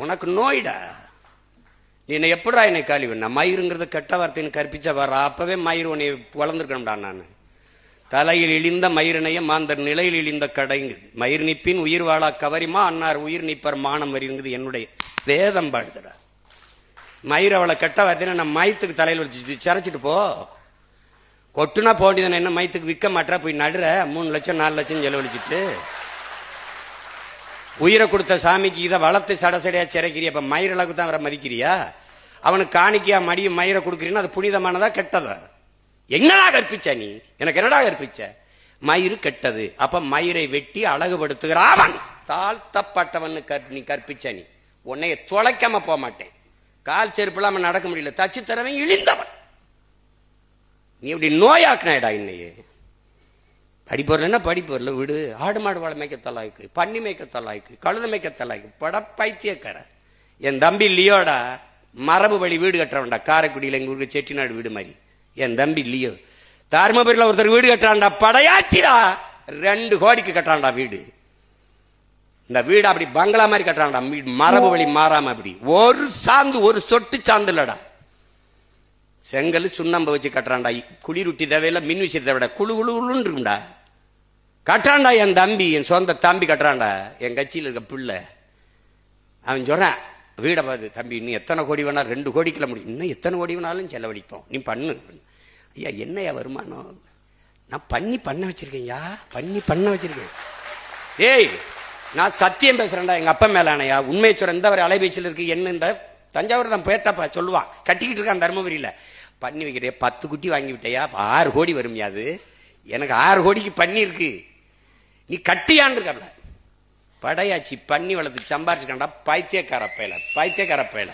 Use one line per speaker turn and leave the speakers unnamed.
உனக்கு நோய்டா. நீ என்ன எப்படா என்னை காலி பண்ண? மயிருங்கிறது கெட்ட வார்த்தைன்னு கற்பிச்ச வர அப்பவே மயிர் உன்னை வளர்ந்துருக்கணும்டா. நான் தலையில் இழிந்த மயிரினைய மாந்தர் நிலையில் இழிந்த கடைங்கு மயிர் நிப்பின் உயிர் வாழா கவரிமா அன்னார் உயிர் நிப்பர் மானம் வருங்கிறது என்னுடைய வேதம் பாடுதுடா. மயிர் அவளை கெட்ட வார்த்தைன்னு நான் மயத்துக்கு தலையில் வச்சு சிரைச்சிட்டு போ. கொட்டுனா போண்டிதானே என்ன மயத்துக்கு விற்க மாட்டா? போய் நடுற 3 லட்சம் 4 லட்சம் செலவழிச்சிட்டு உயிரை கொடுத்த சாமிக்கு இதை வளர்த்து சடசடையா சிறைக்கிறியா? அப்ப மயிர் அளவுக்கு தான் வர மதிக்கிறியா? அவனுக்கு காணிக்கையா மடியும் மயிரை கொடுக்குறீன்னா அது புனிதமானதா கெட்டதா? என்னடா கற்பிச்ச நீ? எனக்கு என்னடா கற்பிச்ச? மயிறு கெட்டது. அப்ப மயிரை வெட்டி அழகுபடுத்துகிறான் தாழ்த்தப்பட்டவன் நீ கற்பிச்ச. நீ உன்னைய தொலைக்காம போக மாட்டேன். கால் செருப்பு இல்லாம நடக்க முடியல, தச்சு தரவன் இழிந்தவன். நீ இப்படி நோயாக்குனாடா. இன்னையே படிப்பொருள் படிப்பொருள் விடு. ஆடு மாடு வாழை மேய்க்க தலாய்க்கு, பன்னி மேய்க்க தலாய்க்கு, கழுத மேய்க்க தலாய்க்கு, பட பைத்தியக்கார. என் தம்பி லியோடா மரபு வழி வீடு கட்டுறவன்டா. காரைக்குடியில் எங்க ஊருக்கு செட்டிநாடு வீடு மாதிரி என் தம்பி லியோ. தருமபுரியில் ஒருத்தர் வீடு கட்டுறான்டா, படையாச்சிடா. 2 கோடிக்கு கட்டுறான்டா வீடு. இந்த வீடு அப்படி பங்களா மாதிரி கட்டுறான்டா, மரபு வழி மாறாம. அப்படி ஒரு சாந்து ஒரு சொட்டு சாந்து இல்லடா. செங்கல் சுண்ணாம்பு வச்சு கட்டுறான்டா. குளிருட்டி தேவையில்ல, மின் விசிறி தேவையில்ல, குழு குழு குழுன்னு இருக்கும்டா. கட்டுறான்டா என் தம்பி, என் சொந்த தம்பி கட்டுறான்டா. என் கட்சியில் இருக்க பிள்ளை அவன் சொல்றான், வீடை பார்த்து தம்பி இன்னும் எத்தனை கோடி வேணா 2 கோடிக்குள்ள முடியும், இன்னும் எத்தனை கோடி வேணாலும் செலவழிப்போம், நீ பண்ணு. ஐயா என்னையா வருமானம்? நான் பண்ண வச்சிருக்கேன்யா, பண்ண வச்சிருக்கேன். ஏய் நான் சத்தியம் பேசுறேன்டா எங்க அப்பா மேலானையா, உண்மையை சொல்றேன். இந்த வரை அலைபேச்சியில் இருக்கு என்ன, இந்த தஞ்சாவூர் தான் பேட்டப்பா சொல்லுவான், கட்டிக்கிட்டு இருக்கான் தருமபுரியில. பண்ணி வைக்கிறே 10 குட்டி வாங்கி விட்டையா, 6 கோடி வரும்யா. அது எனக்கு 6 கோடிக்கு பண்ணி இருக்கு, நீ கட்டியான்னு இருக்காப்ல. படையாச்சி பண்ணி வளர்த்து சம்பாரிச்சுக்காண்டா. பைத்தியக்கார பயல.